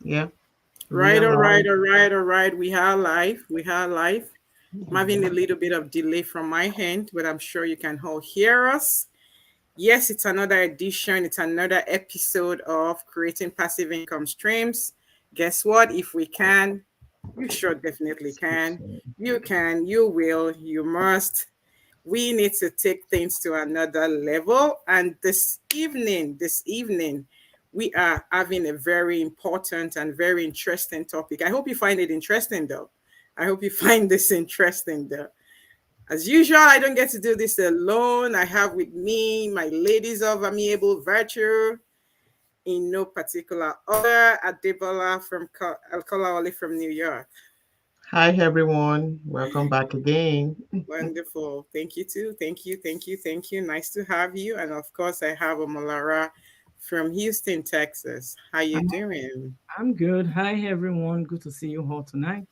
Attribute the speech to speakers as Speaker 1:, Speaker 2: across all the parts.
Speaker 1: Yeah, we
Speaker 2: Right,
Speaker 1: are
Speaker 2: all right,
Speaker 1: live.
Speaker 2: all right, all right. We are live. We are live. I'm having a little bit of delay from my end, but I'm sure you can all hear us. Yes, it's another edition, it's another episode of Creating Passive Income Streams. Guess what? If we can, you sure definitely can. You can, you will, you must. We need to take things to another level. And this evening, we are having a very important and very interesting topic. I hope you find it interesting, though. I hope you find this interesting, though. As usual, I don't get to do this alone. I have with me my ladies of amiable virtue, in no particular order. Adebola from Alcola from New York.
Speaker 1: Hi, everyone. Welcome back again.
Speaker 2: Wonderful. Thank you too. Thank you. Thank you. Thank you. Nice to have you. And of course, I have Omolara from Houston, Texas. How you
Speaker 3: I'm,
Speaker 2: doing?
Speaker 3: I'm good. Hi, everyone. Good to see you all tonight.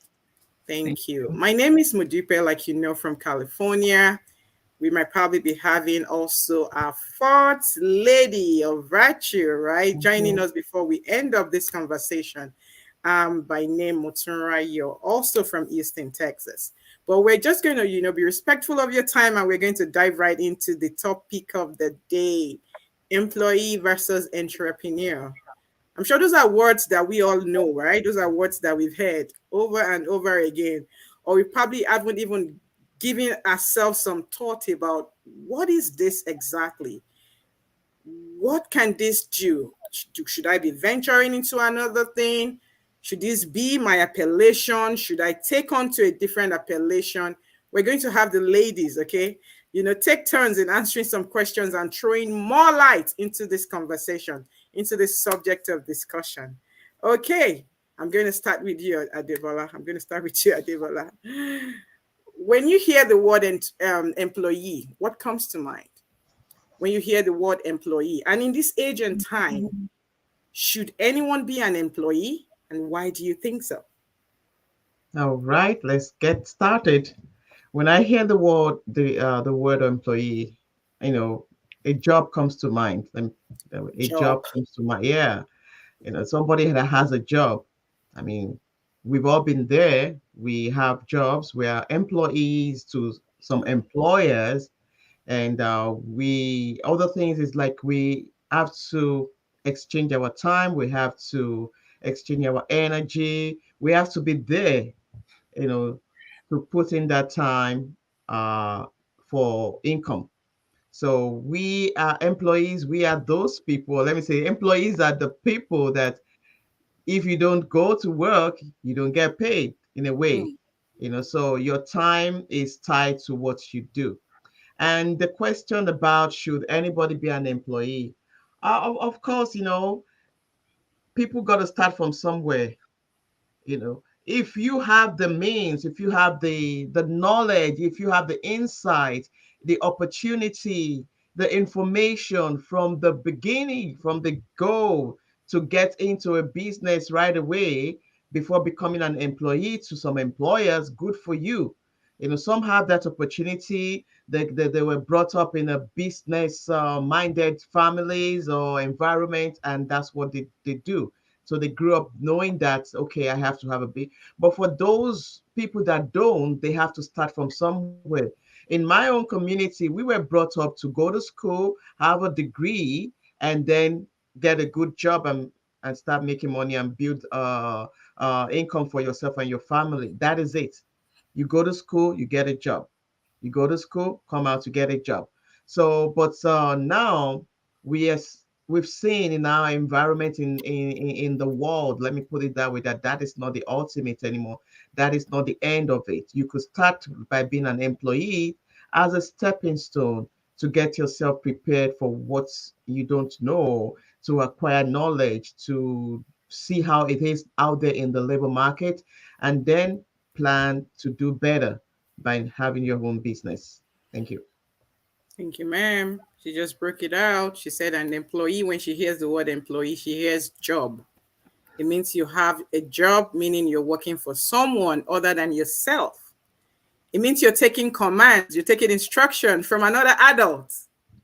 Speaker 3: Thank
Speaker 2: Thank you.
Speaker 3: you.
Speaker 2: My name is Mudipe, like you know, from California. We might probably be having also our fourth lady of virtue, right? Joining
Speaker 3: Mhm.
Speaker 2: us before we end up this conversation. By name Motunra, you're also from Houston, Texas. But we're just going to, be respectful of your time and we're going to dive right into the topic of the day, employee versus entrepreneur. I'm sure those are words that we all know, right? Those are words that we've heard over and over again, or we probably haven't even given ourselves some thought about what is this exactly? What can this do? Should I be venturing into another thing? Should this be my appellation? Should I take on to a different appellation? We're going to have the ladies, okay? Take turns in answering some questions and throwing more light into this conversation, into this subject of discussion. Okay, I'm going to start with you, Adebola. I'm going to start with you, Adebola. When you hear the word employee, what comes to mind? When you hear the word employee. And in this age and time, should anyone be an employee? And why do you think so?
Speaker 1: All right, let's get started. When I hear the word employee, you know, a job comes to mind. A job
Speaker 2: Job.
Speaker 1: comes to mind. Yeah, somebody that has a job. I mean, we've all been there. We have jobs. We are employees to some employers, and we other things is like we have to exchange our time, we have to exchange our energy, we have to be there, you know to put in that time for income. So we are employees, we are those people. Let me say employees are the people that if you don't go to work you don't get paid in a way.
Speaker 2: Mm,
Speaker 1: So your time is tied to what you do. And the question about should anybody be an employee? Of course, people got to start from somewhere. If you have the means, if you have the knowledge, if you have the insight, the opportunity, the information from the beginning, from the go to get into a business right away before becoming an employee to some employers, good for you. Some have that opportunity. They were brought up in a business minded families or environment, and that's what they do. So they grew up knowing that, okay, I have to have a big. But for those people that don't, they have to start from somewhere. In my own community, we were brought up to go to school, have a degree, and then get a good job and start making money and build income for yourself and your family. That is it. You go to school, you get a job. You go to school, come out to get a job. So, but now we are we've seen in our environment in the world, let me put it that way, that is not the ultimate anymore. That is not the end of it. You could start by being an employee as a stepping stone to get yourself prepared for what you don't know, to acquire knowledge, to see how it is out there in the labor market, and then plan to do better by having your own business. Thank you.
Speaker 2: thank you, ma'am. She just broke it out. She said an employee, when she hears the word employee, she hears job. It means you have a job, meaning you're working for someone other than yourself. It means you're taking commands, you're taking instruction from another adult.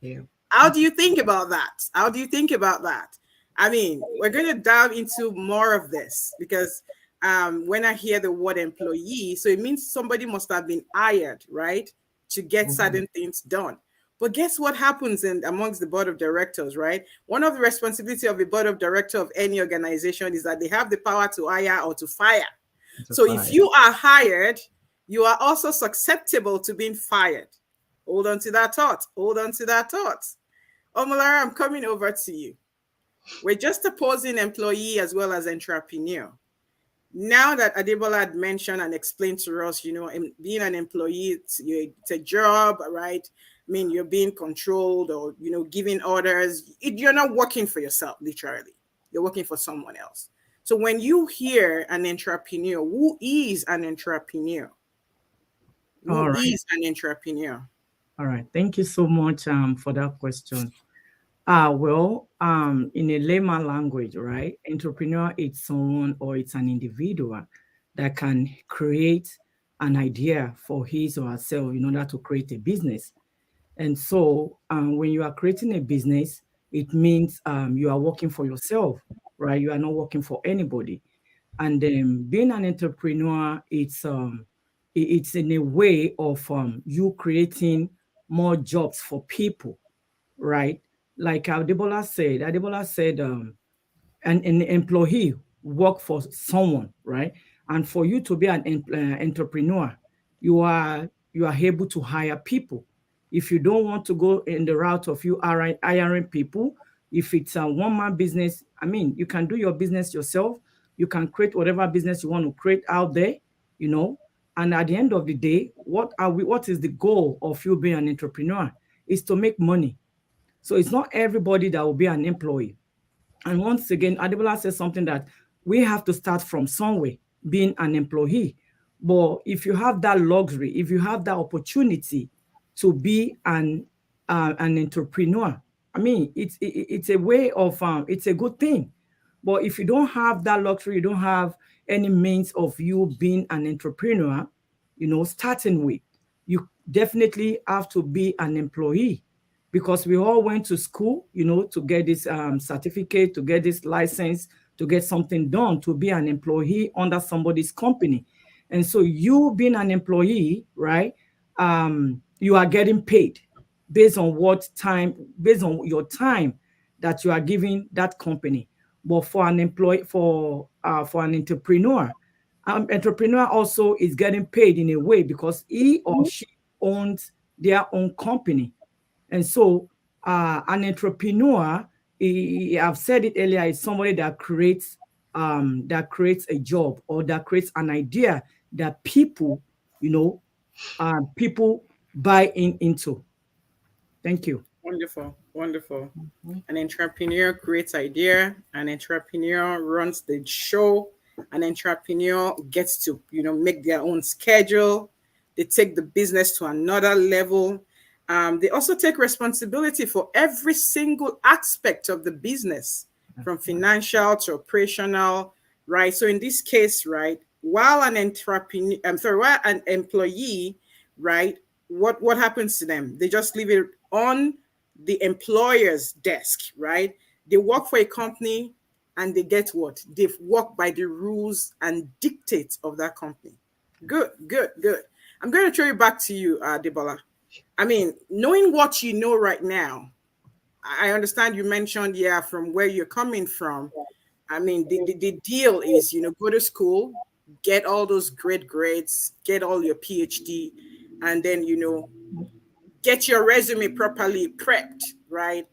Speaker 1: Yeah.
Speaker 2: How do you think about that? How do you think about that? I mean, we're going to dive into more of this because when I hear the word employee, so it means somebody must have been hired, right, to get
Speaker 1: Mhm.
Speaker 2: certain things done. But guess what happens in amongst the board of directors, right? One of the responsibility of the board of director of any organization is that they have the power to hire or to fire.
Speaker 1: It's a
Speaker 2: So if
Speaker 1: fire.
Speaker 2: you are hired, you are also susceptible to being fired. Hold on to that thought. Hold on to that thought. Omolara, I'm coming over to you. We're just opposing employee as well as entrepreneur. Now that Adebola had mentioned and explained to us, being an employee, it's a job, right? I mean, you're being controlled or, giving orders. You're not working for yourself, literally. You're working for someone else. So when you hear an entrepreneur, who is an entrepreneur?
Speaker 3: All
Speaker 2: Who
Speaker 3: right.
Speaker 2: is an entrepreneur?
Speaker 3: All right. Thank you so much for that question. Well, in a layman language, right? Entrepreneur is someone or it's an individual that can create an idea for his or herself in order to create a business. And so when you are creating a business, it means you are working for yourself, right? You are not working for anybody. And being an entrepreneur, it's in a way of you creating more jobs for people, right? Like Adebola said, an employee work for someone, right? And for you to be an entrepreneur, you are able to hire people. If you don't want to go in the route of you hiring people, if it's a one-man business, I mean, you can do your business yourself. You can create whatever business you want to create out there, you know. And at the end of the day, what is the goal of you being an entrepreneur? Is to make money. So it's not everybody that will be an employee. And once again, Adebola says something that we have to start from somewhere, being an employee. But if you have that luxury, if you have that opportunity to be an entrepreneur, I mean, it's a way of it's a good thing. But if you don't have that luxury, you don't have any means of you being an entrepreneur, starting with, you definitely have to be an employee because we all went to school, to get this certificate, to get this license, to get something done, to be an employee under somebody's company. And so you being an employee, right? You are getting paid based on your time that you are giving that company. But for an employee, for an entrepreneur, entrepreneur also is getting paid in a way because he or she owns their own company. And so, an entrepreneur, I've said it earlier, is somebody that creates a job or that creates an idea that you know, people buy into. Thank you.
Speaker 2: Wonderful, wonderful.
Speaker 1: Mhm.
Speaker 2: An entrepreneur creates idea. An entrepreneur runs the show. An entrepreneur gets to, make their own schedule. They take the business to another level. They also take responsibility for every single aspect of the business, from financial to operational, right? So in this case, right, while an entrepreneur, while an employee, right, what happens to them? They just leave it on the employer's desk, right? They work for a company and they get what? They work by the rules and dictates of that company. Good, good, good. I'm going to throw you back to you, Debola. I mean, knowing what you know right now, I understand you mentioned, yeah, from where you're coming from. I mean, the deal is, go to school, get all those great grades, get all your PhD, and then, get your resume properly prepped, right?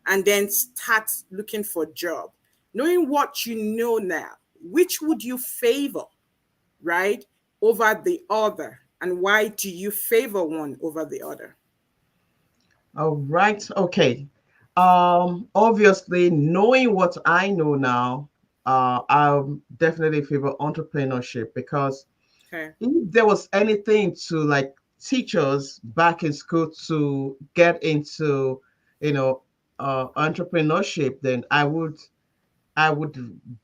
Speaker 2: And then start looking for a job. Knowing what you know now, which would you favor, right, over the other? And why do you favor one over the other?
Speaker 1: All right. Okay. Obviously, knowing what I know now, I'll definitely favor entrepreneurship because
Speaker 2: Okay.
Speaker 1: if there was anything to like teach us back in school to get into, you know, entrepreneurship, then I would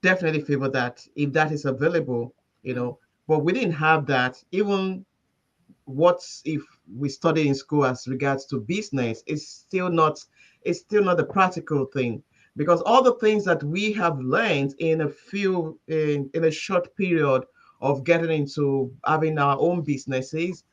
Speaker 1: definitely favor that if that is available, you
Speaker 2: Mm.
Speaker 1: know. But we didn't have that. Even what if we study in school as regards to business, it's still not the practical thing. because all the things that we have learned in a short period of getting into having our own businesses,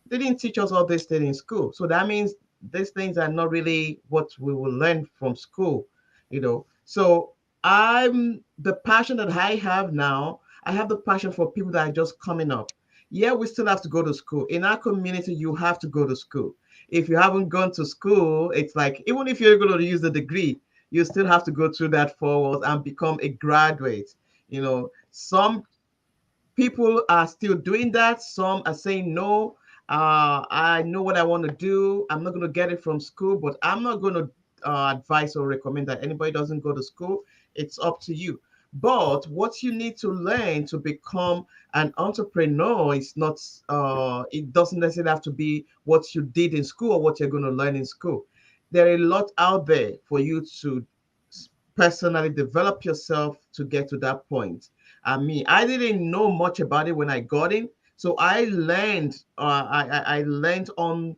Speaker 1: they didn't teach us all this thing in school. So that means these things are not really what we will learn from school, you know. So I'm the passion that I have now. I have the passion for people that are just coming up. Yeah, we still have to go to school. In our community, you have to go to school. If you haven't gone to school, it's like even if you're going to use the degree, you still have to go through that forward and become a graduate. You know, some people are still doing that. Some are saying no. I know what I want to do. I'm not going to get it from school, but I'm not going to advise or recommend that anybody doesn't go to school. It's up to you. But what you need to learn to become an entrepreneur is not, it doesn't necessarily have to be what you did in school or what you're going to learn in school. There are a lot out there for you to personally develop yourself to get to that point. I didn't know much about it when I got in, so I learned. I learned on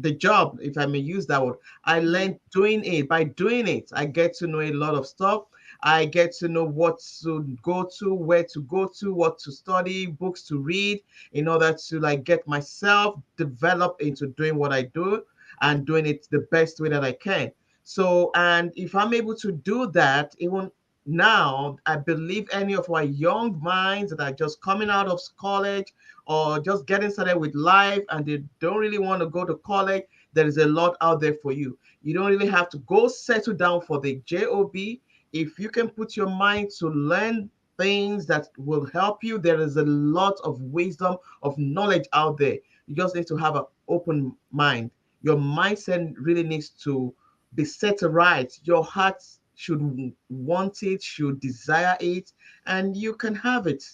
Speaker 1: the job, if I may use that word. I learned doing it. By doing it, I get to know a lot of stuff. I get to know what to go to, where to go to, what to study, books to read, in order to like get myself developed into doing what I do and doing it the best way that I can. So, and if I'm able to do that, even now, I believe any of our young minds that are just coming out of college or just getting started with life and they don't really want to go to college, there is a lot out there for you. You don't really have to go settle down for the job. If you can put your mind to learn things that will help you, there is a lot of wisdom, of knowledge out there. You just need to have an open mind. Your mindset really needs to be set right. Your heart should want it, should desire it, and you can have it.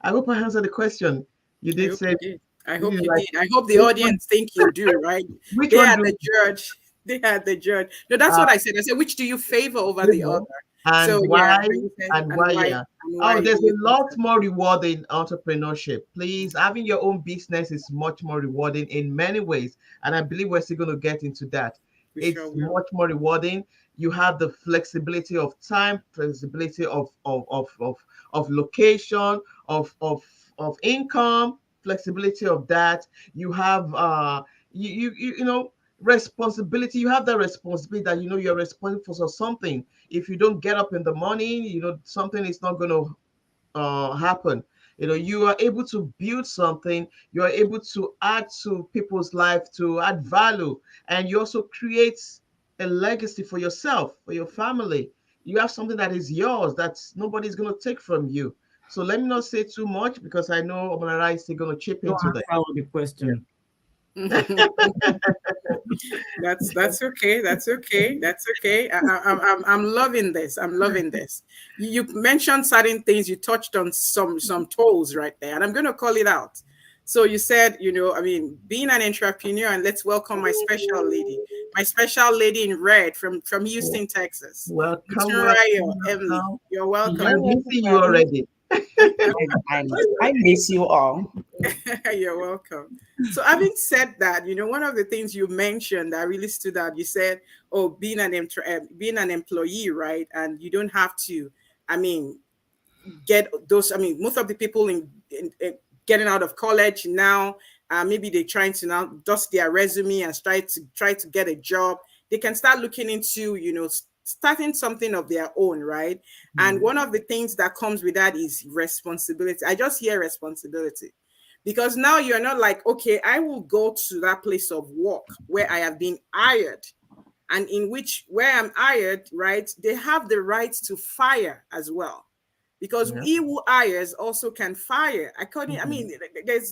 Speaker 1: I hope I answered the question. You
Speaker 2: I
Speaker 1: did
Speaker 2: hope
Speaker 1: say,
Speaker 2: you did. I hope you
Speaker 1: like,
Speaker 2: did. I hope the
Speaker 1: which one,
Speaker 2: audience think you do, right?
Speaker 1: which
Speaker 2: They
Speaker 1: one
Speaker 2: are
Speaker 1: do
Speaker 2: the judge. They are the judge. No, that's
Speaker 1: uh,
Speaker 2: what I said. I said, which do you favor over the
Speaker 1: favor
Speaker 2: other?
Speaker 1: and
Speaker 2: So yeah,
Speaker 1: why
Speaker 2: you said,
Speaker 1: and why? Yeah.
Speaker 2: and why
Speaker 1: Oh,
Speaker 2: do
Speaker 1: there's
Speaker 2: you
Speaker 1: a
Speaker 2: think
Speaker 1: lot
Speaker 2: so?
Speaker 1: more reward in entrepreneurship. Please, having your own business is much more rewarding in many ways, and I believe we're still going to get into that.
Speaker 2: We sure
Speaker 1: It's
Speaker 2: will.
Speaker 1: much more rewarding. You have the flexibility of time, flexibility of location, of income, flexibility of that. You have you know responsibility. You have that responsibility that you know you're responsible for something. If you don't get up in the morning, you know something is not going to happen. You know, you are able to build something, you are able to add to people's life, to add value, and you also create a legacy for yourself, for your family. You have something that is yours that nobody's going to take from you. So let me not say too much because I know Omanara is still going to chip
Speaker 3: Don't
Speaker 1: into
Speaker 3: answer
Speaker 1: that.
Speaker 3: all the question.
Speaker 2: That's okay. That's okay. That's okay. I'm loving this. I'm loving this. You mentioned certain things. You touched on some toes right there, and I'm going to call it out. So you said, I mean, being an entrepreneur, and let's welcome my special lady in red from Houston, Texas,
Speaker 1: Welcome,
Speaker 2: Muturayo
Speaker 1: welcome,
Speaker 2: Emily.
Speaker 1: welcome.
Speaker 2: You're
Speaker 4: You're
Speaker 2: welcome.
Speaker 1: I'm missing you
Speaker 4: welcome.
Speaker 1: already.
Speaker 4: I miss you all.
Speaker 2: You're welcome. So, having said that, one of the things you mentioned that really stood out, you said, "Oh, being an employee, right? And you don't have to, I mean, get those. I mean, most of the people in getting out of college now, maybe they're trying to now dust their resume and try to get a job. They can start looking into, starting something of their own, right? And one of the things that comes with that is responsibility. I just hear responsibility because now you're not like, okay, I will go to that place of work where I have been hired, and in which where I'm hired, right, they have the right to fire as well, because
Speaker 1: Yeah.
Speaker 2: he who hires also can fire. According, I
Speaker 1: Mhm.
Speaker 2: mean,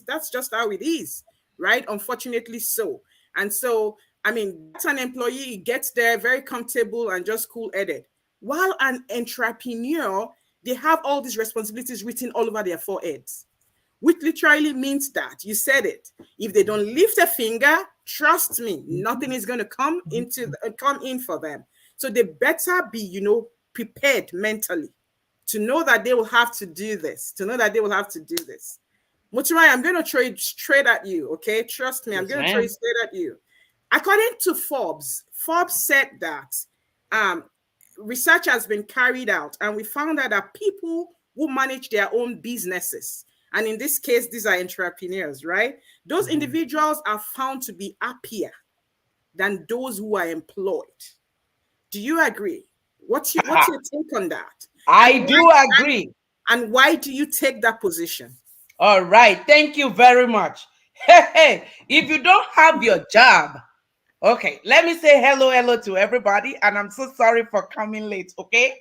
Speaker 2: that's just how it is, right? Unfortunately, so. And so, I mean, that's an employee gets there very comfortable and just cool-headed, while an entrepreneur, they have all these responsibilities written all over their foreheads, which literally means that you said it. If they don't lift a finger, trust me, nothing is going to come in for them. So they better be, prepared mentally to know that they will have to do this, to know that they will have to do this. Muturai, I'm going to throw it straight at you, okay? Trust me, I'm
Speaker 4: Yes,
Speaker 2: going to throw it
Speaker 4: ma'am.
Speaker 2: straight at you. According to Forbes said that um, research has been carried out, and we found out that people who manage their own businesses, and in this case, these are entrepreneurs, right? Those individuals are found to be happier than those who are employed. Do you agree? What's your take on that?
Speaker 4: I do agree.
Speaker 2: And why do you take that position?
Speaker 4: All right. Thank you very much. Hey, if you don't have your job, okay, let me say hello to everybody. And I'm so sorry for coming late, okay?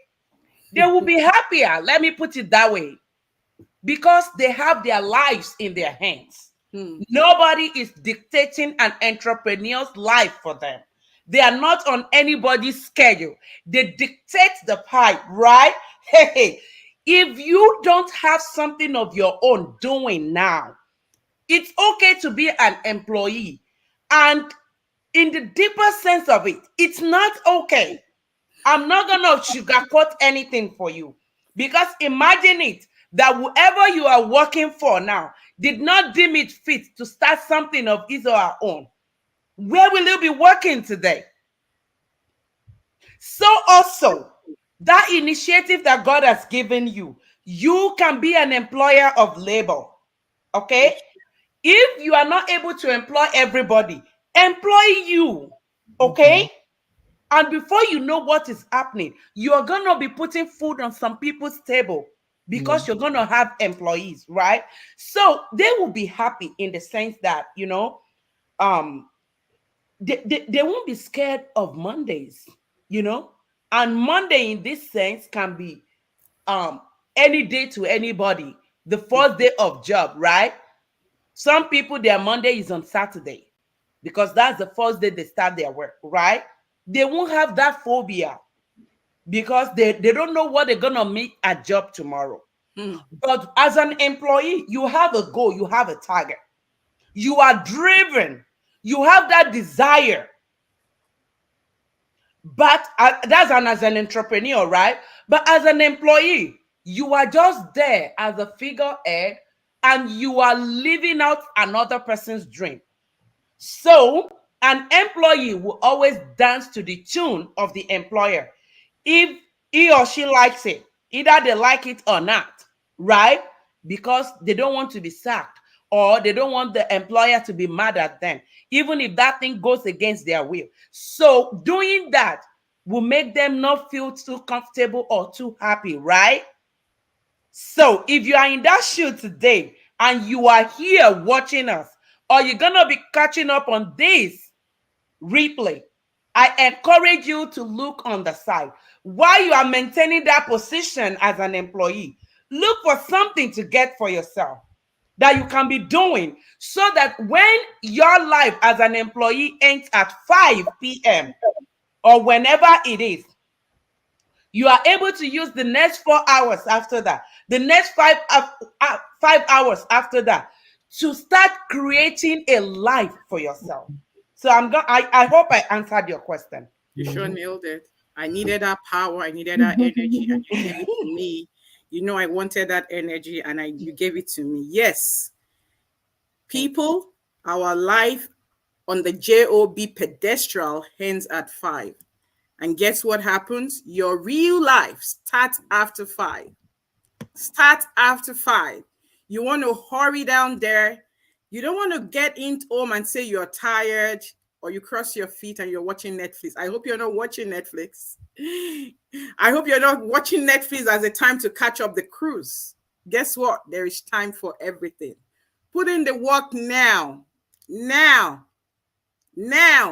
Speaker 4: They will be happier. Let me put it that way. Because they have their lives in their hands. Nobody is dictating an entrepreneur's life for them. They are not on anybody's schedule. They dictate the pipe, right? Hey, if you don't have something of your own doing now, it's okay to be an employee. And in the deeper sense of it, it's not okay. I'm not going to sugarcoat anything for you. Because imagine it, that whoever you are working for now did not deem it fit to start something of his or her own. Where will you be working today? So also, that initiative that God has given you, you can be an employer of labor, okay? If you are not able to employ everybody, employ you, okay? And before you know what is happening, you are going to be putting food on some people's table because you're going to have employees, right? So they will be happy in the sense that, you know, they won't be scared of Mondays, you know? And Monday in this sense can be any day to anybody, the first day of job, right? Some people, their Monday is on Saturday because that's the first day they start their work, right? They won't have that phobia because they don't know what they're going to meet at job tomorrow. But as an employee, you have a goal, you have a target. You are driven. You have that desire. But that's as an entrepreneur, right? But as an employee, you are just there as a figurehead and you are living out another person's dream. So an employee will always dance to the tune of the employer. If he or she likes it, either they like it or not, right? Because they don't want to be sacked or they don't want the employer to be mad at them, even if that thing goes against their will. So doing that will make them not feel too comfortable or too happy, right? So if you are in that shoe today and you are here watching us, or you're going to be catching up on this replay, I encourage you to look on the side. While you are maintaining that position as an employee, look for something to get for yourself that you can be doing so that when your life as an employee ends at 5 p.m. or whenever it is, you are able to use the next 4 hours after that, the next 5 hours after that, to start creating a life for yourself. So I hope I answered your question.
Speaker 2: You sure nailed it. I needed that power. I needed that energy. And you gave it to me. You know, I wanted that energy and you gave it to me. Yes. People, our life on the job pedestal ends at 5. And guess what happens? Your real life starts after 5. Start after 5. You want to hurry down there. You don't want to get in home and say you're tired or you cross your feet and you're watching Netflix. I hope you're not watching Netflix. I hope you're not watching Netflix as a time to catch up the cruise. Guess what? There is time for everything. Put in the work now,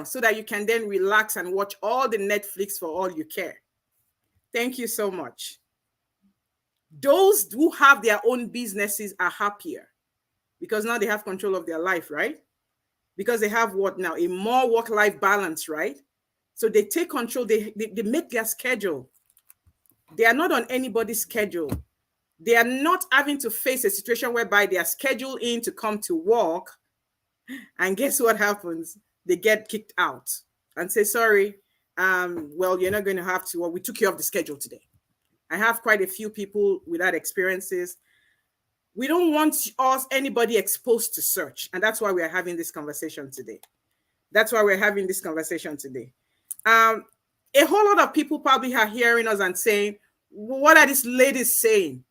Speaker 2: so that you can then relax and watch all the Netflix for all you care. Thank you so much. Those who have their own businesses are happier because now they have control of their life, right? Because they have what now? A more work-life balance, right? So they take control, they make their schedule. They are not on anybody's schedule. They are not having to face a situation whereby they are scheduled in to come to work. And guess what happens? They get kicked out and say, sorry, well, you're not going to have to, well, we took you off the schedule today. I have quite a few people with that experiences. We don't want anybody exposed to search. And that's why we are having this conversation today. a whole lot of people probably are hearing us and saying, what are these ladies saying?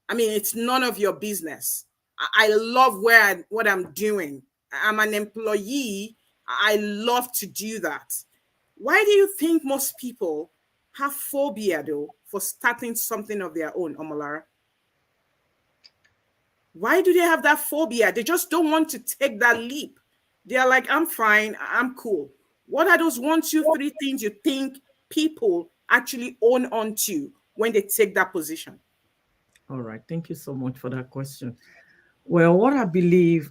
Speaker 2: I mean, it's none of your business. I love what I'm doing. I'm an employee. I love to do that. Why do you think most people have phobia, though, for starting something of their own, Omolara? Why do they have that phobia? They just don't want to take that leap. They're like, I'm fine, I'm cool. What are those 1, 2, 3 things you think people actually own on to when they take that position?
Speaker 3: All right. Thank you so much for that question. Well, what I believe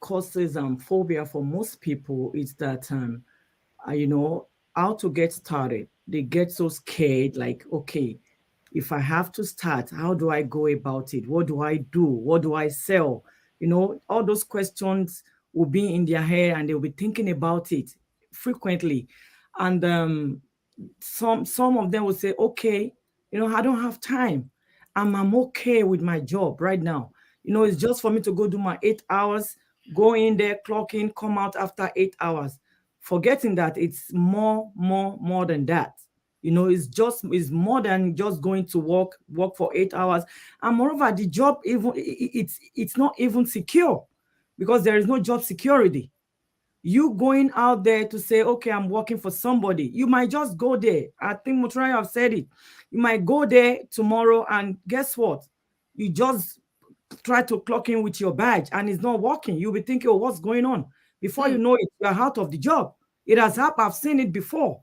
Speaker 3: causes phobia for most people is that, you know, how to get started. They get so scared, like, okay, if I have to start, how do I go about it? What do I do? What do I sell? You know, all those questions will be in their head and they'll be thinking about it frequently. And some of them will say, okay, you know, I don't have time. I'm okay with my job right now. You know, it's just for me to go do my 8 hours, go in there, clock in, come out after 8 hours, forgetting that it's more than that. You know, it's more than just going to work for 8 hours. And moreover, the job, even it's not even secure, because there is no job security. You going out there to say, okay, I'm working for somebody, you might just go there. I think Muturai have said it. You might go there tomorrow and guess what? You just try to clock in with your badge and it's not working. You'll be thinking, oh, what's going on? Before you know it, you're out of the job. It has happened. I've seen it before.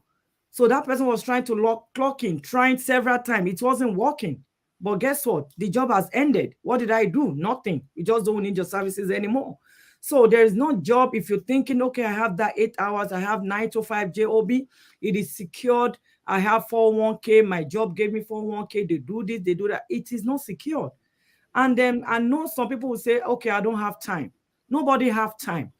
Speaker 3: So that person was trying to clock in, trying several times. It wasn't working. But guess what? The job has ended. What did I do? Nothing. You just don't need your services anymore. So there is no job. If you're thinking, okay, I have that 8 hours, I have 9 to 5 job, it is secured. I have 401k. My job gave me 401k. They do this, they do that. It is not secured. And then I know some people will say, okay, I don't have time. Nobody have time.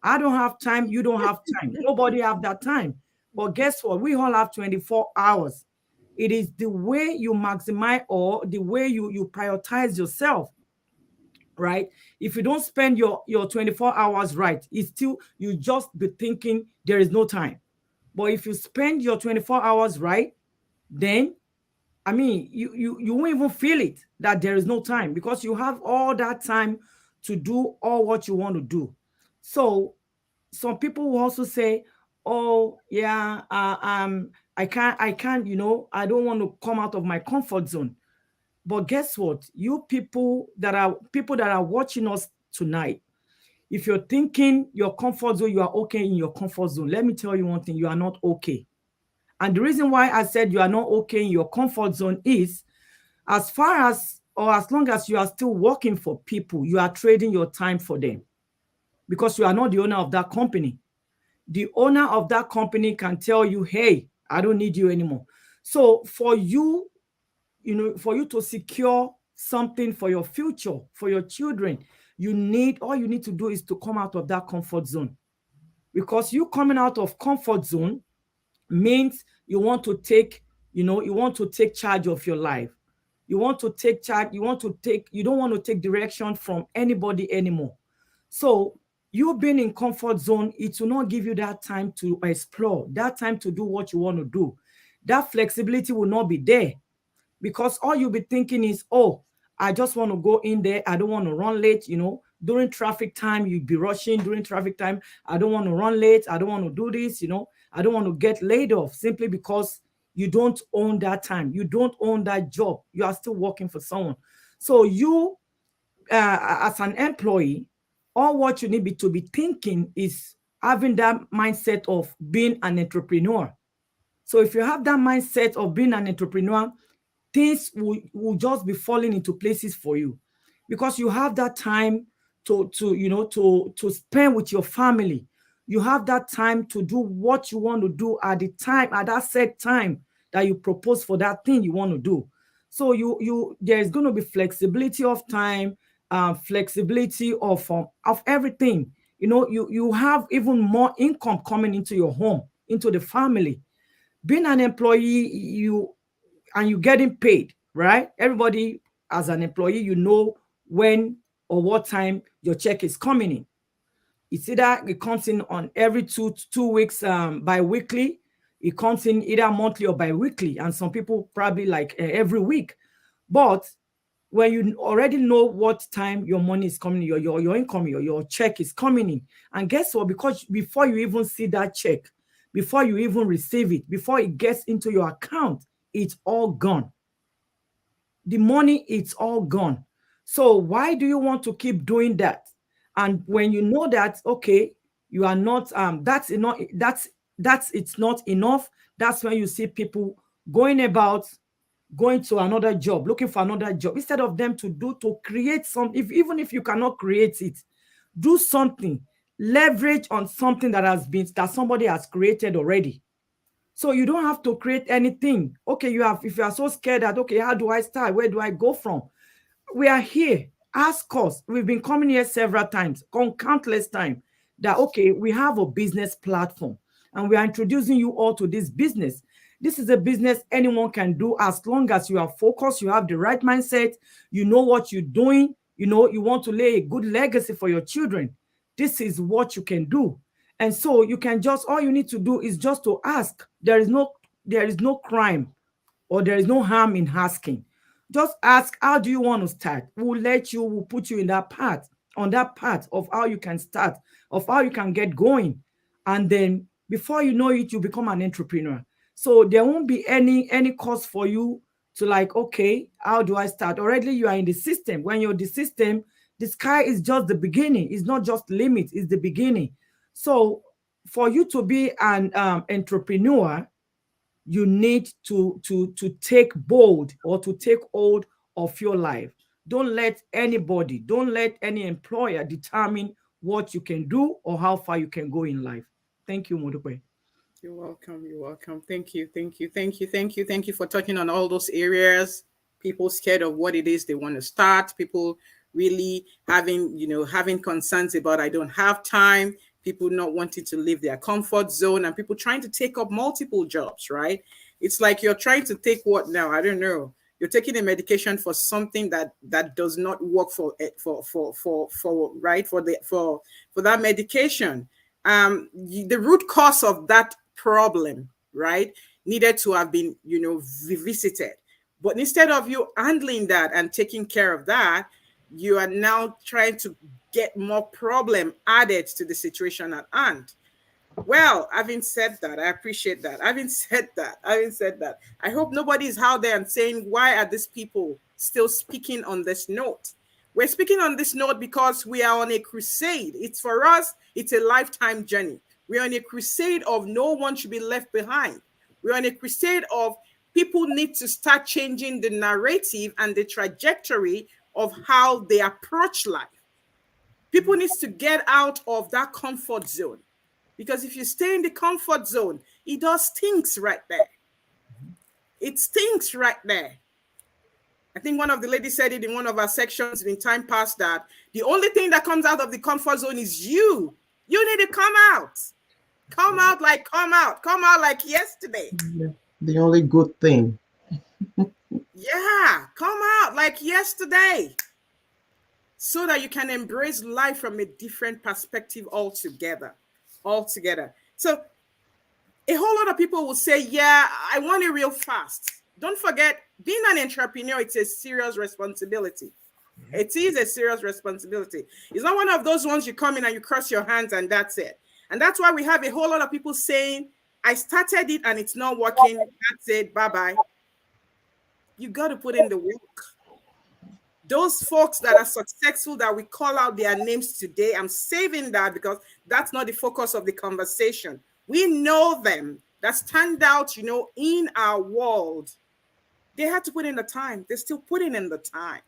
Speaker 3: I don't have time. You don't have time. Nobody have that time. But guess what? We all have 24 hours. It is the way you maximize or the way you prioritize yourself, right? If you don't spend your 24 hours right, it's still, you just be thinking there is no time. But if you spend your 24 hours right, then I mean, you won't even feel it that there is no time, because you have all that time to do all what you want to do. So some people will also say, oh yeah, I can't, you know, I don't want to come out of my comfort zone. But guess what? You people that are watching us tonight, if you're thinking your comfort zone, you are okay in your comfort zone, let me tell you one thing, you are not okay. And the reason why I said you are not okay in your comfort zone is, as far as or as long as you are still working for people, you are trading your time for them, because you are not the owner of that company. The owner of that company can tell you, hey, I don't need you anymore. So for you, you know, for you to secure something for your future, for your children, all you need to do is to come out of that comfort zone. Because you coming out of comfort zone means you want to take, you want to take charge of your life. You want to take charge, you don't want to take direction from anybody anymore. So you being in comfort zone, it will not give you that time to explore, that time to do what you want to do. That flexibility will not be there, because all you'll be thinking is, oh, I just want to go in there. I don't want to run late. During traffic time, you'd be rushing during traffic time. I don't want to run late. I don't want to do this. I don't want to get laid off, simply because you don't own that time. You don't own that job. You are still working for someone. So you, as an employee, all what you need to be thinking is having that mindset of being an entrepreneur. So if you have that mindset of being an entrepreneur, things will just be falling into places for you, because you have that time to spend with your family. You have that time to do what you want to do at that set time that you propose for that thing you want to do. So there's going to be flexibility of time, flexibility of everything. You have even more income coming into your home, into the family. Being an employee, you're getting paid, right? Everybody, as an employee, when or what time your check is coming in. It's either it comes in on every two weeks, bi-weekly. It comes in either monthly or bi-weekly, and some people probably like every week. But when you already know what time your money is coming, your income, your check is coming in, and guess what? Because before you even see that check, before you even receive it, before it gets into your account, it's all gone. The money, it's all gone. So why do you want to keep doing that? And when you know that, okay, you are not, that's enough, that's it's not enough. That's when you see people going about going to another job, looking for another job, instead of them to create some, even if you cannot create it, do something, leverage on something that somebody has created already. So you don't have to create anything. Okay, if you are so scared that, okay, how do I start? Where do I go from? We are here. Ask us. We've been coming here several times, countless times, that, okay, we have a business platform and we are introducing you all to this business. This is a business anyone can do as long as you are focused, you have the right mindset, you know what you're doing, you know, you want to lay a good legacy for your children. This is what you can do. And so you can just, all you need to do is just to ask. There is no crime or there is no harm in asking. Just ask, how do you want to start? We'll put you in that path, on that path of how you can start, of how you can get going. And then before you know it, you become an entrepreneur. So there won't be any cost for you to like, okay, how do I start? Already you are in the system. When you're in the system, the sky is just the beginning. It's not just limit, it's the beginning. So for you to be an entrepreneur, you need to take bold or to take hold of your life. Don't let anybody, don't let any employer determine what you can do or how far you can go in life. Thank you, Modupe.
Speaker 2: You're welcome. You're welcome. Thank you. Thank you. Thank you. Thank you. Thank you for touching on all those areas. People scared of what it is they want to start. People really having concerns about, I don't have time. People not wanting to leave their comfort zone, and people trying to take up multiple jobs, right? It's like you're trying to take what now? I don't know. You're taking a medication for something that does not work for that medication. The root cause of that problem, right, needed to have been, revisited. But instead of you handling that and taking care of that, you are now trying to get more problem added to the situation at hand. Well, having said that, I appreciate that. Having said that, I hope nobody is out there and saying, why are these people still speaking on this note? We're speaking on this note because we are on a crusade. It's for us, it's a lifetime journey. We're on a crusade of no one should be left behind. We're on a crusade of people need to start changing the narrative and the trajectory of how they approach life. People need to get out of that comfort zone. Because if you stay in the comfort zone, it does stinks right there. It stinks right there. I think one of the ladies said it in one of our sections in time past that the only thing that comes out of the comfort zone is you. You need to come out. Come out like yesterday.
Speaker 1: The only good thing.
Speaker 2: Yeah, come out like yesterday. So that you can embrace life from a different perspective altogether. So a whole lot of people will say, yeah, I want it real fast. Don't forget, being an entrepreneur, it's a serious responsibility. It is a serious responsibility. It's not one of those ones you come in and you cross your hands and that's it. And that's why we have a whole lot of people saying, I started it and it's not working. That's it. Bye-bye. You got to put in the work. Those folks that are successful that we call out their names today, I'm saving that because that's not the focus of the conversation. We know them that stand out, in our world. They had to put in the time. They're still putting in the time.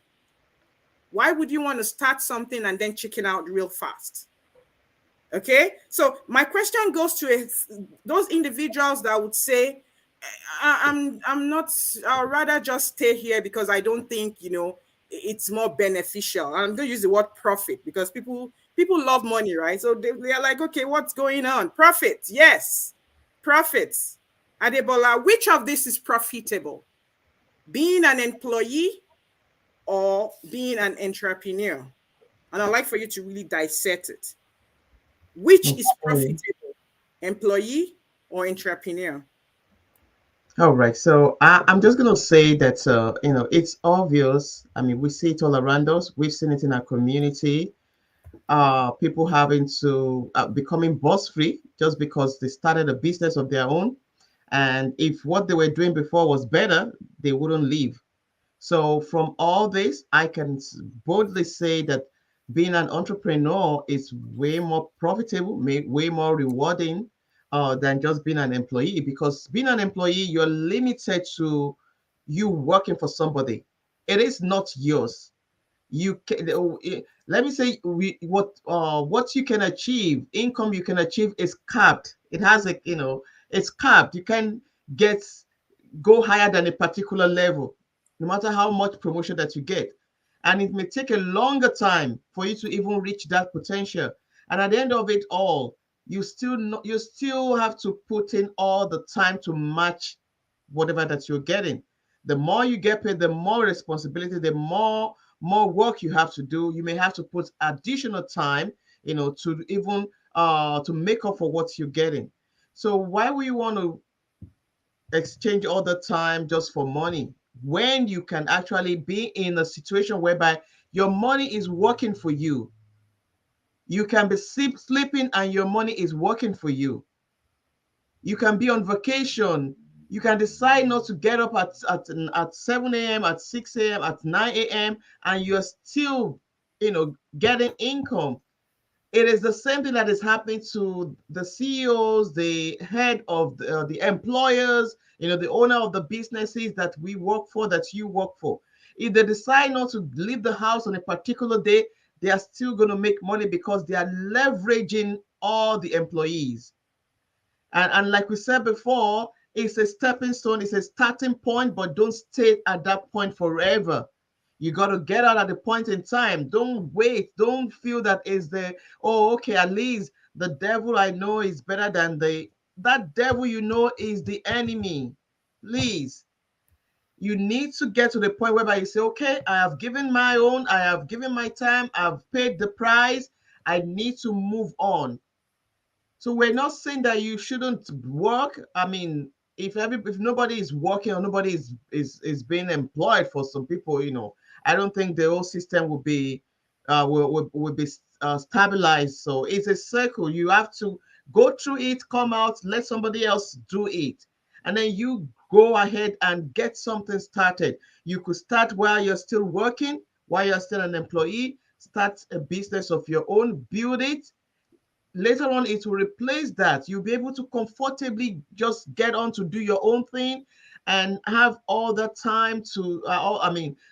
Speaker 2: Why would you want to start something and then chicken out real fast? Okay, so my question goes to those individuals that would say, I'm not, I'd rather just stay here because I don't think, it's more beneficial. I'm going to use the word profit because people love money, right? So they are like, okay, what's going on? Profit, yes, profits. Adebola, which of this is profitable? Being an employee or being an entrepreneur? And I'd like for you to really dissect it. Which is profitable, employee or entrepreneur?
Speaker 1: All right. So I'm just going to say that, it's obvious. I mean, we see it all around us. We've seen it in our community. People having to becoming boss free just because they started a business of their own. And if what they were doing before was better, they wouldn't leave. So, from all this, I can boldly say that being an entrepreneur is way more profitable, way more rewarding than just being an employee. Because being an employee, you're limited to you working for somebody. It is not yours. You can, let me say, what you can achieve, income you can achieve is capped. It has a, it's capped. You can get go higher than a particular level, no matter how much promotion that you get. And it may take a longer time for you to even reach that potential. And at the end of it all, you still have to put in all the time to match whatever that you're getting. The more you get paid, the more responsibility, the more work you have to do. You may have to put additional time, to even to make up for what you're getting. So why would you want to exchange all the time just for money when you can actually be in a situation whereby your money is working for you? You can be sleeping and your money is working for you. You can be on vacation. You can decide not to get up at 7 a.m., at 6 a.m., at 9 a.m., and you're still, getting income. It is the same thing that is happening to the CEOs, the head of the employers, the owner of the businesses that we work for, that you work for. If they decide not to leave the house on a particular day, they are still going to make money because they are leveraging all the employees. And like we said before, it's a stepping stone, it's a starting point, but don't stay at that point forever. You got to get out at the point in time. Don't wait. Don't feel that is the, oh, okay, at least the devil I know is better than that devil is the enemy. Please, you need to get to the point whereby you say, okay, I have given my own, I have given my time, I've paid the price, I need to move on. So we're not saying that you shouldn't work. I mean, if nobody is working or nobody is being employed, for some people, I don't think the whole system will be stabilized. So it's a circle. You have to go through it, come out, let somebody else do it, and then you go ahead and get something started. You could start while you're still working, while you're still an employee. Start a business of your own, build it. Later on it will replace that. You'll be able to comfortably just get on to do your own thing and have all the time to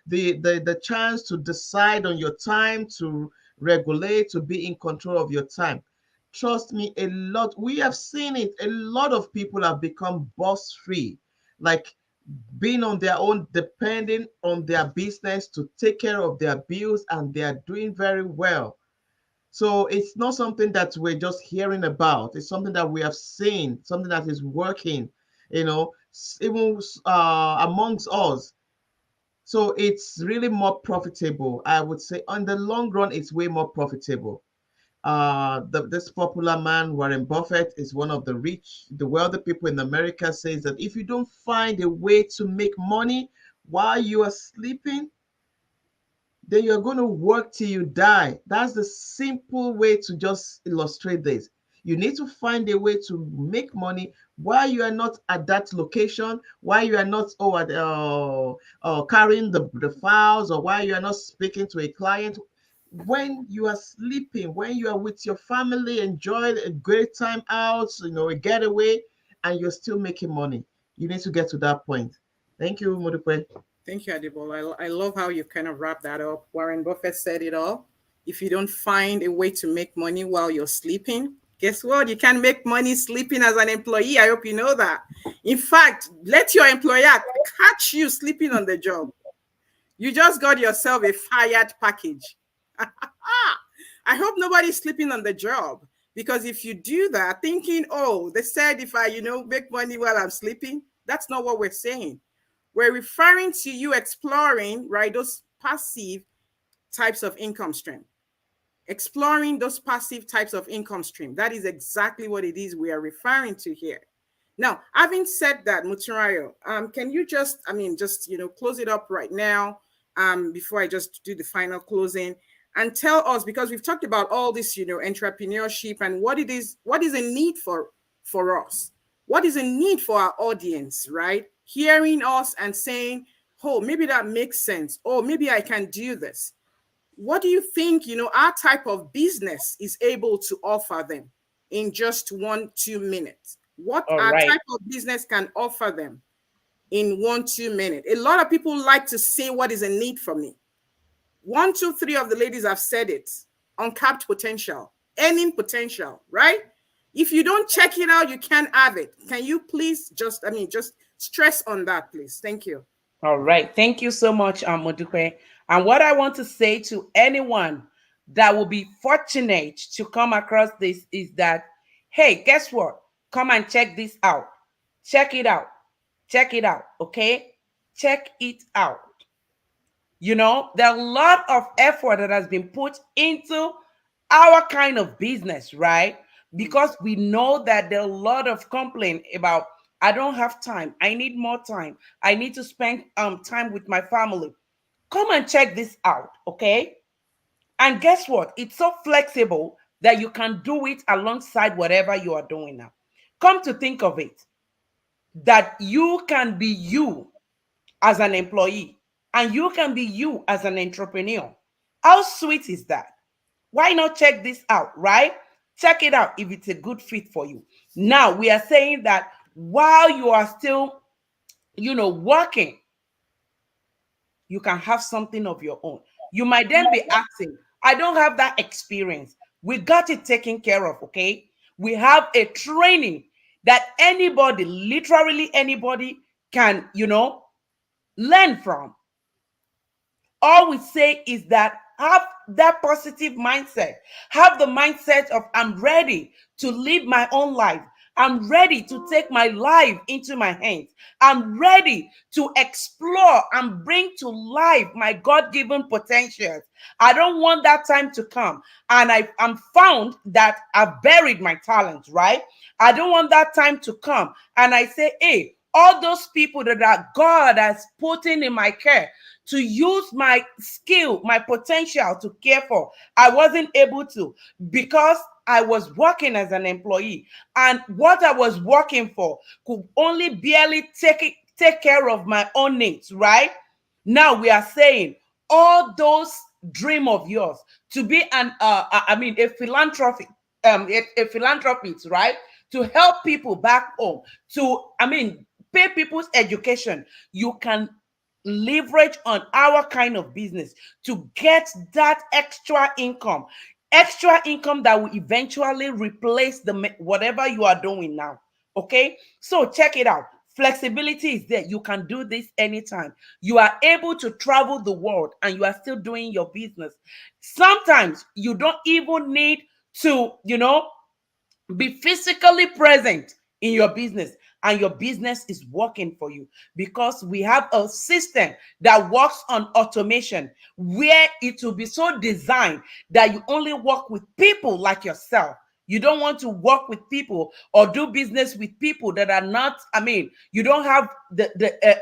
Speaker 1: the chance to decide on your time, to regulate, to be in control of your time. Trust me, a lot, we have seen it, a lot of people have become boss free, like being on their own, depending on their business to take care of their bills, and they are doing very well. So it's not something that we're just hearing about. It's something that we have seen, something that is working, even amongst us. So it's really more profitable. I would say on the long run, it's way more profitable. This popular man, Warren Buffett, is one of the wealthy people in America, says that if you don't find a way to make money while you are sleeping, then you're going to work till you die. That's the simple way to just illustrate this. You need to find a way to make money while you are not at that location, while you are not carrying the files, or while you are not speaking to a client. When you are sleeping, when you are with your family, enjoy a great time out, a getaway, and you're still making money. You need to get to that point. Thank you, Modupe.
Speaker 2: Thank you, Adibol. I love how you kind of wrap that up. Warren Buffett said it all. If you don't find a way to make money while you're sleeping, guess what? You can make money sleeping as an employee. I hope you know that. In fact, let your employer catch you sleeping on the job. You just got yourself a fired package. I hope nobody's sleeping on the job, because if you do that, thinking, oh, they said if I, make money while I'm sleeping, that's not what we're saying. We're referring to you exploring, right, those passive types of income stream. Exploring those passive types of income stream. That is exactly what it is we are referring to here. Now, having said that, Mutunrayo, can you just, close it up right now, before I just do the final closing, and tell us, because we've talked about all this, entrepreneurship and what is a need for us, what is a need for our audience, right? Hearing us and saying, oh, maybe that makes sense. Oh, maybe I can do this. What do you think, our type of business is able to offer them in just 1-2 minutes? What our type of business can offer them in 1-2 minutes? A lot of people like to say what is a need for me. 1, 2, 3 of the ladies have said it. Uncapped potential, earning potential, right? If you don't check it out, you can't have it. Can you please just stress on that, please? Thank you.
Speaker 4: All right. Thank you so much, Modupe. And what I want to say to anyone that will be fortunate to come across this is that, hey, guess what? Come and check this out. Check it out. Check it out. Okay? Check it out. There are a lot of effort that has been put into our kind of business, right? Because we know that there are a lot of complaint about, I don't have time. I need more time. I need to spend time with my family. Come and check this out, okay? And guess what? It's so flexible that you can do it alongside whatever you are doing now. Come to think of it, that you can be you as an employee and you can be you as an entrepreneur. How sweet is that? Why not check this out, right? Check it out if it's a good fit for you. Now, we are saying that while you are still, working, you can have something of your own. You might then be asking, I don't have that experience. We got it taken care of, okay? We have a training that anybody, literally anybody, can, learn from. All we say is that have that positive mindset. Have the mindset of, I'm ready to live my own life. I'm ready to take my life into my hands. I'm ready to explore and bring to life my God-given potentials. I don't want that time to come and I'm found that I've buried my talent, right? I don't want that time to come and I say, hey, all those people that God has put in my care to use my skill, my potential to care for, I wasn't able to because I was working as an employee, and what I was working for could only barely take care of my own needs, right? Now we are saying all those dream of yours to be a philanthropist, right? To help people back home, pay people's education. You can leverage on our kind of business to get that extra income that will eventually replace whatever you are doing now. Okay, so check it out. Flexibility is there. You can do this anytime. You are able to travel the world and you are still doing your business. Sometimes you don't even need to, be physically present in your business, and your business is working for you because we have a system that works on automation where it will be so designed that you only work with people like yourself. You don't want to work with people or do business with people that are not, you don't have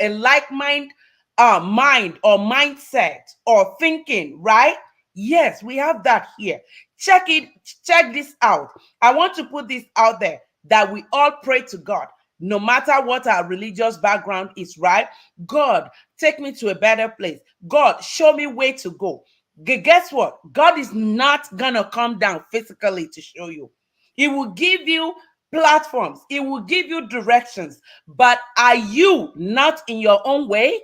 Speaker 4: a like mind or mindset or thinking, right? Yes, we have that here. Check this out. I want to put this out there that we all pray to God, no matter what our religious background is, right? God, take me to a better place. God, show me where to go. Guess what? God is not going to come down physically to show you. He will give you platforms. He will give you directions. But are you not in your own way?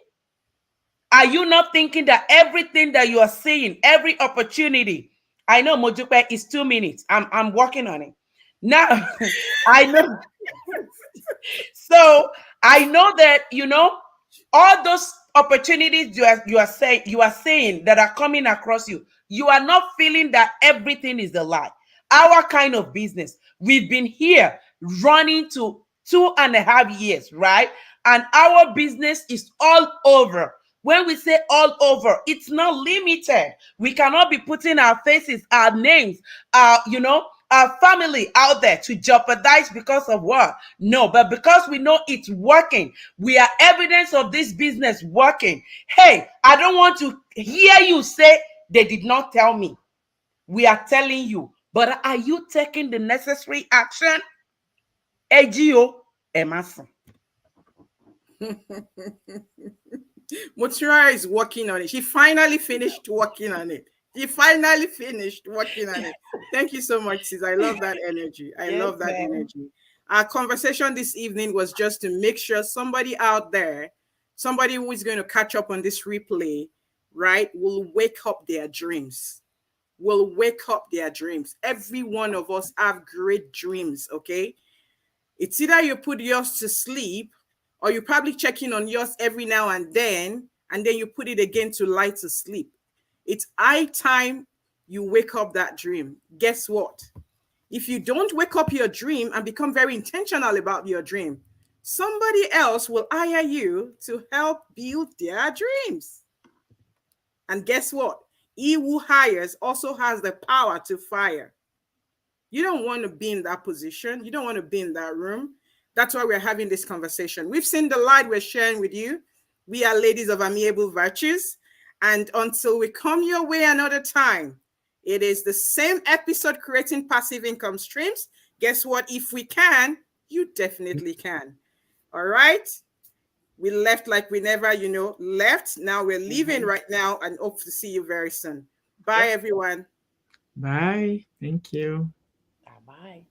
Speaker 4: Are you not thinking that everything that you are seeing, every opportunity, I know Mojupe is 2 minutes. I'm working on it. Now, I know. So I know that, all those opportunities you are saying that are coming across you, you are not feeling that everything is a lie. Our kind of business, we've been here running to 2.5 years, right? And our business is all over. When we say all over, it's not limited. We cannot be putting our faces, our names, family out there to jeopardize because of what? No, but because we know it's working. We are evidence of this business working. Hey, I don't want to hear you say they did not tell me. We are telling you. But are you taking the necessary action? AGO Emerson.
Speaker 2: Mutura is working on it. She finally finished working on it. She finally finished working on it. Thank you so much, sis. I love that energy. I love that energy. Our conversation this evening was just to make sure somebody out there, somebody who is going to catch up on this replay, right, will wake up their dreams. Will wake up their dreams. Every one of us have great dreams, okay? It's either you put yours to sleep or you probably check in on yours every now and then you put it again to lie to sleep. It's high time you wake up that dream. Guess what? If you don't wake up your dream and become very intentional about your dream, somebody else will hire you to help build their dreams. And guess what? He who hires also has the power to fire. You don't want to be in that position. You don't want to be in that room. That's why we're having this conversation. We've seen the light we're sharing with you. We are ladies of amiable virtues. And until we come your way another time, it is the same episode, creating passive income streams. Guess what? If we can, you definitely can. All right. We left like we never, left. Now we're leaving right now and hope to see you very soon. Bye, everyone.
Speaker 3: Bye. Thank you.
Speaker 4: Bye-bye.